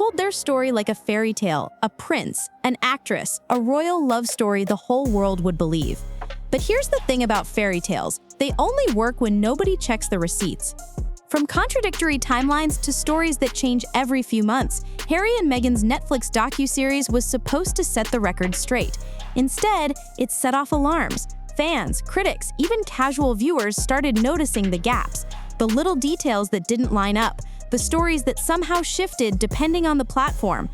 told their story like a fairy tale, a prince, an actress, a royal love story the whole world would believe. But here's the thing about fairy tales. They only work when nobody checks the receipts. From contradictory timelines to stories that change every few months, Harry and Meghan's Netflix docuseries was supposed to set the record straight. Instead, it set off alarms. Fans, critics, even casual viewers started noticing the gaps, the little details that didn't line up, the stories that somehow shifted depending on the platform.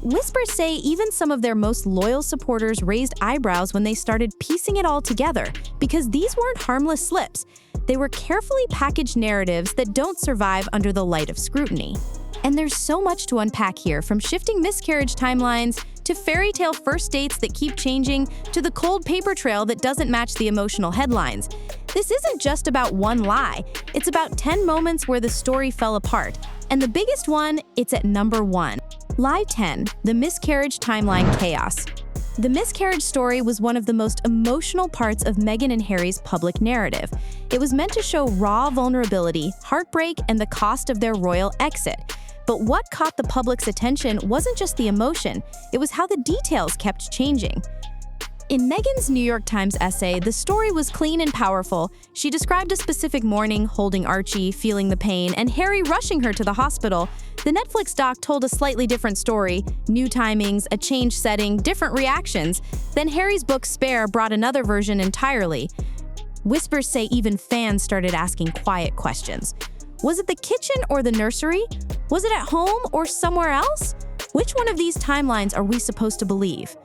Whispers say even some of their most loyal supporters raised eyebrows when they started piecing it all together, because these weren't harmless slips. They were carefully packaged narratives that don't survive under the light of scrutiny. And there's so much to unpack here, from shifting miscarriage timelines to fairy tale first dates that keep changing to the cold paper trail that doesn't match the emotional headlines. This isn't just about one lie. It's about 10 moments where the story fell apart. And the biggest one, it's at number 1. Lie 10, the miscarriage timeline chaos. The miscarriage story was one of the most emotional parts of Meghan and Harry's public narrative. It was meant to show raw vulnerability, heartbreak, and the cost of their royal exit. But what caught the public's attention wasn't just the emotion, it was how the details kept changing. In Meghan's New York Times essay, the story was clean and powerful. She described a specific morning, holding Archie, feeling the pain, and Harry rushing her to the hospital. The Netflix doc told a slightly different story: new timings, a changed setting, different reactions. Then Harry's book Spare brought another version entirely. Whispers say even fans started asking quiet questions. Was it the kitchen or the nursery? Was it at home or somewhere else? Which one of these timelines are we supposed to believe?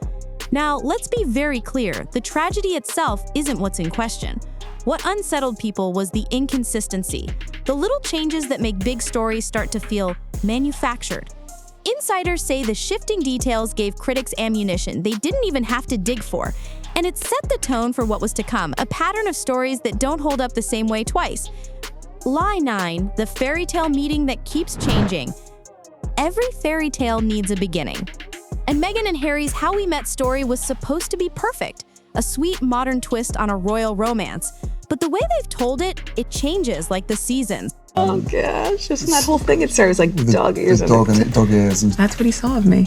Now, let's be very clear, the tragedy itself isn't what's in question. What unsettled people was the inconsistency, the little changes that make big stories start to feel manufactured. Insiders say the shifting details gave critics ammunition they didn't even have to dig for, and it set the tone for what was to come, a pattern of stories that don't hold up the same way twice. Lie 9, the fairy tale meeting that keeps changing. Every fairy tale needs a beginning. And Meghan and Harry's How We Met story was supposed to be perfect, a sweet modern twist on a royal romance. But the way they've told it, it changes like the seasons. Oh gosh, just in that whole thing it started like dog ears. Dog ears. And that's what he saw of me.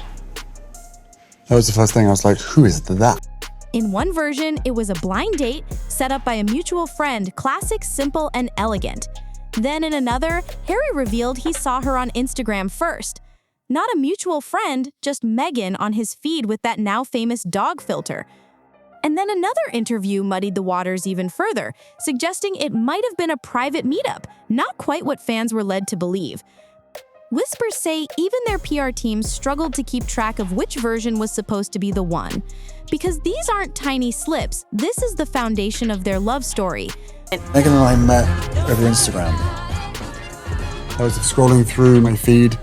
that was the first thing. I was like, who is that? In one version, it was a blind date set up by a mutual friend, classic, simple, and elegant. Then in another, Harry revealed he saw her on Instagram first. Not a mutual friend, just Meghan on his feed with that now famous dog filter. And then another interview muddied the waters even further, suggesting it might have been a private meetup, not quite what fans were led to believe. Whispers say even their PR teams struggled to keep track of which version was supposed to be the one. Because these aren't tiny slips, this is the foundation of their love story. Meghan and I met over Instagram. I was scrolling through my feed,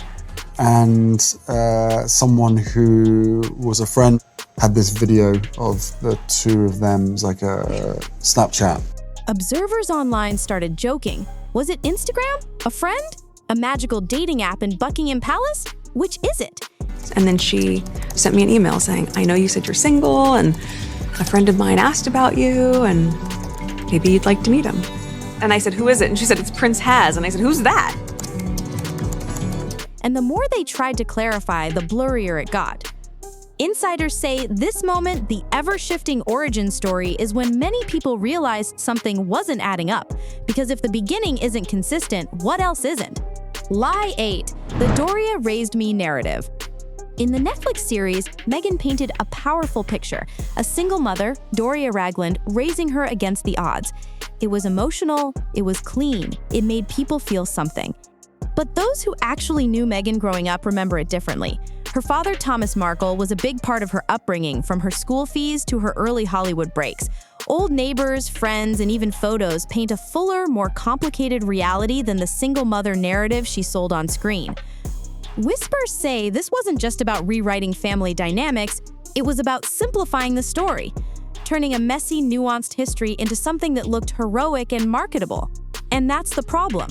and someone who was a friend had this video of the two of them. It was like a Snapchat. Observers online started joking. Was it Instagram? A friend? A magical dating app in Buckingham Palace? Which is it? And then she sent me an email saying, I know you said you're single, and a friend of mine asked about you, and maybe you'd like to meet him. And I said, who is it? And she said, it's Prince Has. And I said, who's that? And the more they tried to clarify, the blurrier it got. Insiders say this moment, the ever-shifting origin story, is when many people realized something wasn't adding up. Because if the beginning isn't consistent, what else isn't? Lie 8, the Doria Raised Me narrative. In the Netflix series, Meghan painted a powerful picture, a single mother, Doria Ragland, raising her against the odds. It was emotional, it was clean, it made people feel something. But those who actually knew Meghan growing up remember it differently. Her father, Thomas Markle, was a big part of her upbringing, from her school fees to her early Hollywood breaks. Old neighbors, friends, and even photos paint a fuller, more complicated reality than the single mother narrative she sold on screen. Whispers say this wasn't just about rewriting family dynamics, it was about simplifying the story, turning a messy, nuanced history into something that looked heroic and marketable. And that's the problem.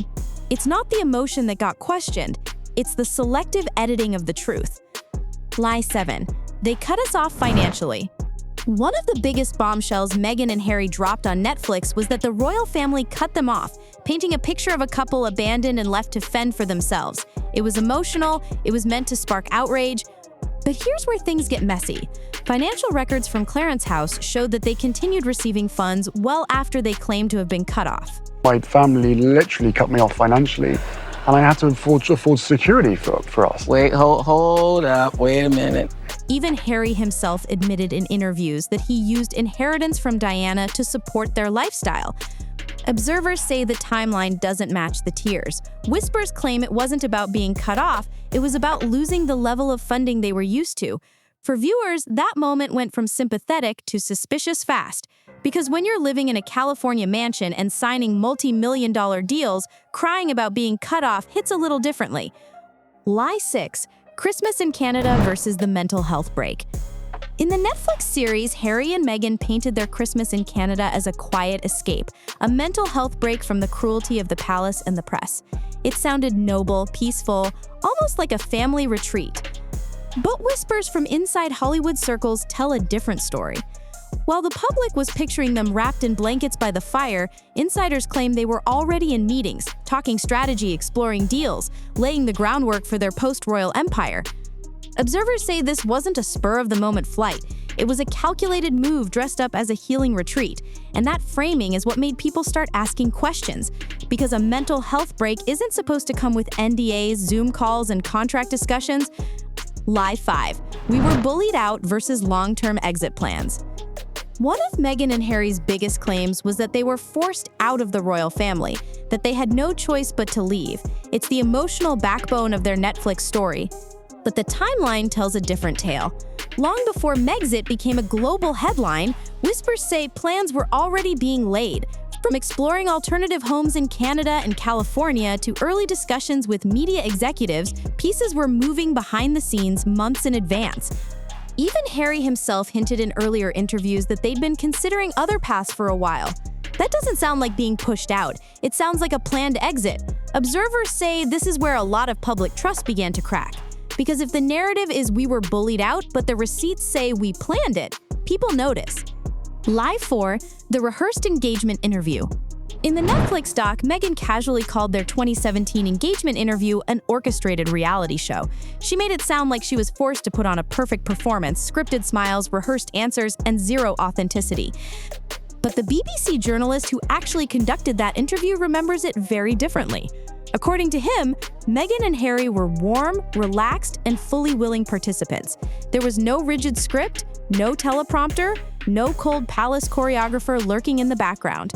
It's not the emotion that got questioned, it's the selective editing of the truth. Lie 7. They cut us off financially. One of the biggest bombshells Meghan and Harry dropped on Netflix was that the royal family cut them off, painting a picture of a couple abandoned and left to fend for themselves. It was emotional, it was meant to spark outrage. But here's where things get messy. Financial records from Clarence's house showed that they continued receiving funds well after they claimed to have been cut off. My family literally cut me off financially, and I had to afford security for us. Wait, hold up, wait a minute. Even Harry himself admitted in interviews that he used inheritance from Diana to support their lifestyle. Observers say the timeline doesn't match the tears. Whispers claim it wasn't about being cut off, it was about losing the level of funding they were used to. For viewers, that moment went from sympathetic to suspicious fast. Because when you're living in a California mansion and signing multi-million-dollar deals, crying about being cut off hits a little differently. Lie 6. Christmas in Canada versus the mental health break. In the Netflix series, Harry and Meghan painted their Christmas in Canada as a quiet escape, a mental health break from the cruelty of the palace and the press. It sounded noble, peaceful, almost like a family retreat. But whispers from inside Hollywood circles tell a different story. While the public was picturing them wrapped in blankets by the fire, insiders claim they were already in meetings, talking strategy, exploring deals, laying the groundwork for their post-royal empire. Observers say this wasn't a spur-of-the-moment flight. It was a calculated move dressed up as a healing retreat, and that framing is what made people start asking questions. Because a mental health break isn't supposed to come with NDAs, Zoom calls, and contract discussions. Lie 5. We were bullied out versus long-term exit plans. One of Meghan and Harry's biggest claims was that they were forced out of the royal family, that they had no choice but to leave. It's the emotional backbone of their Netflix story. But the timeline tells a different tale. Long before Megxit became a global headline, whispers say plans were already being laid. From exploring alternative homes in Canada and California to early discussions with media executives, pieces were moving behind the scenes months in advance. Even Harry himself hinted in earlier interviews that they'd been considering other paths for a while. That doesn't sound like being pushed out. It sounds like a planned exit. Observers say this is where a lot of public trust began to crack. Because if the narrative is we were bullied out, but the receipts say we planned it, people notice. Lie 4. The rehearsed engagement interview. In the Netflix doc, Meghan casually called their 2017 engagement interview an orchestrated reality show. She made it sound like she was forced to put on a perfect performance, scripted smiles, rehearsed answers, and zero authenticity. But the BBC journalist who actually conducted that interview remembers it very differently. According to him, Meghan and Harry were warm, relaxed, and fully willing participants. There was no rigid script, no teleprompter, no cold palace choreographer lurking in the background.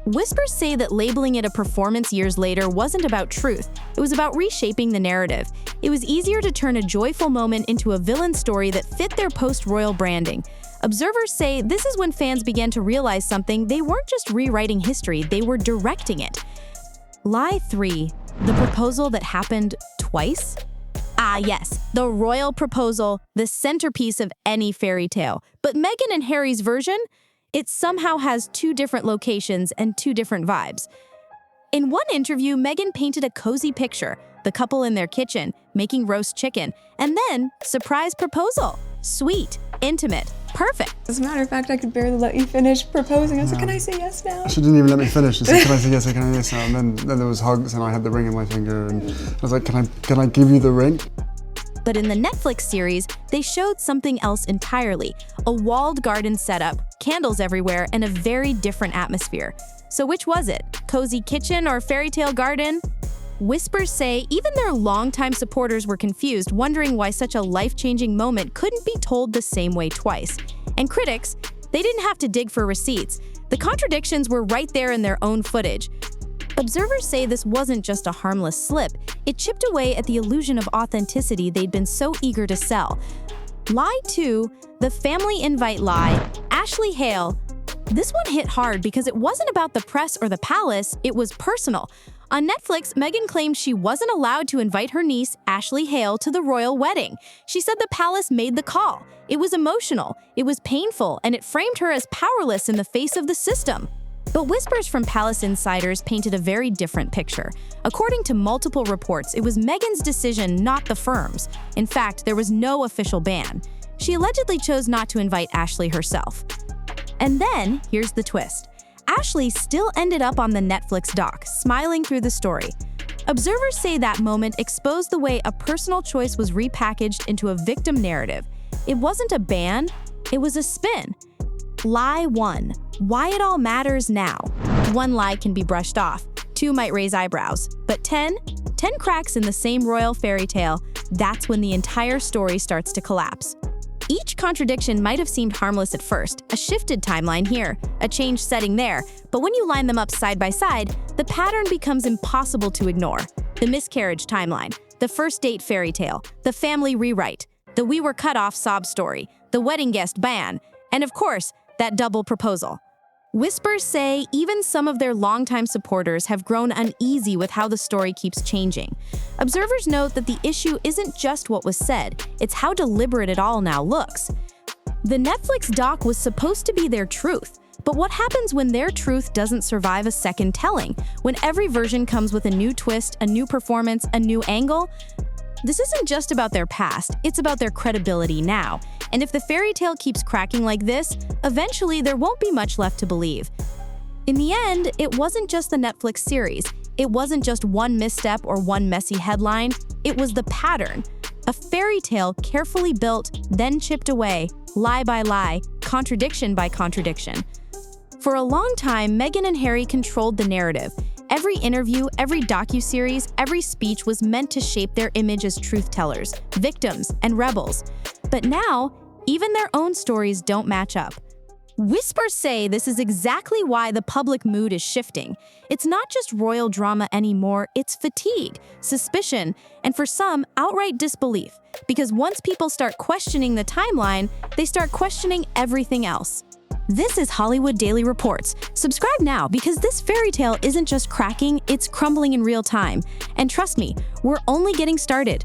Whispers say that labeling it a performance years later wasn't about truth. It was about reshaping the narrative. It was easier to turn a joyful moment into a villain story that fit their post-royal branding. Observers say this is when fans began to realize something. They weren't just rewriting history, they were directing it. Lie 3. The proposal that happened twice? Ah yes, the royal proposal, the centerpiece of any fairy tale. But Meghan and Harry's version? It somehow has 2 different locations and 2 different vibes. In one interview, Meghan painted a cozy picture, the couple in their kitchen, making roast chicken, and then, surprise proposal. Sweet, intimate, perfect. As a matter of fact, I could barely let you finish proposing. I was like, can I say yes now? She didn't even let me finish. She said, can I say yes, can I say yes now? And then there was hugs and I had the ring in my finger and I was like, can I give you the ring? But in the Netflix series, they showed something else entirely. A walled garden setup, candles everywhere, and a very different atmosphere. So which was it? Cozy kitchen or fairy tale garden? Whispers say even their longtime supporters were confused, wondering why such a life-changing moment couldn't be told the same way twice. And critics, they didn't have to dig for receipts. The contradictions were right there in their own footage. Observers say this wasn't just a harmless slip. It chipped away at the illusion of authenticity they'd been so eager to sell. Lie 2, the family invite lie. Ashley Hale. This one hit hard because it wasn't about the press or the palace, it was personal. On Netflix, Meghan claimed she wasn't allowed to invite her niece, Ashley Hale, to the royal wedding. She said the palace made the call. It was emotional, it was painful, and it framed her as powerless in the face of the system. But whispers from palace insiders painted a very different picture. According to multiple reports, it was Meghan's decision, not the firm's. In fact, there was no official ban. She allegedly chose not to invite Ashley herself. And then, here's the twist. Ashley still ended up on the Netflix doc, smiling through the story. Observers say that moment exposed the way a personal choice was repackaged into a victim narrative. It wasn't a ban, it was a spin. Lie 1. Why it all matters now. 1 lie can be brushed off, 2 might raise eyebrows, but 10 cracks in the same royal fairy tale, that's when the entire story starts to collapse. Each contradiction might have seemed harmless at first, a shifted timeline here, a changed setting there, but when you line them up side by side, the pattern becomes impossible to ignore. The miscarriage timeline, the first date fairy tale, the family rewrite, the we were cut off sob story, the wedding guest ban, and of course, that double proposal. Whispers say even some of their longtime supporters have grown uneasy with how the story keeps changing. Observers note that the issue isn't just what was said, it's how deliberate it all now looks. The Netflix doc was supposed to be their truth, but what happens when their truth doesn't survive a second telling? When every version comes with a new twist, a new performance, a new angle? This isn't just about their past, it's about their credibility now. And if the fairy tale keeps cracking like this, eventually there won't be much left to believe. In the end, it wasn't just the Netflix series. It wasn't just one misstep or one messy headline. It was the pattern. A fairy tale carefully built, then chipped away, lie by lie, contradiction by contradiction. For a long time, Meghan and Harry controlled the narrative. Every interview, every docuseries, every speech was meant to shape their image as truth-tellers, victims, and rebels. But now, even their own stories don't match up. Whispers say this is exactly why the public mood is shifting. It's not just royal drama anymore, it's fatigue, suspicion, and for some, outright disbelief. Because once people start questioning the timeline, they start questioning everything else. This is Hollywood Daily Reports. Subscribe now because this fairy tale isn't just cracking, it's crumbling in real time. And trust me, we're only getting started.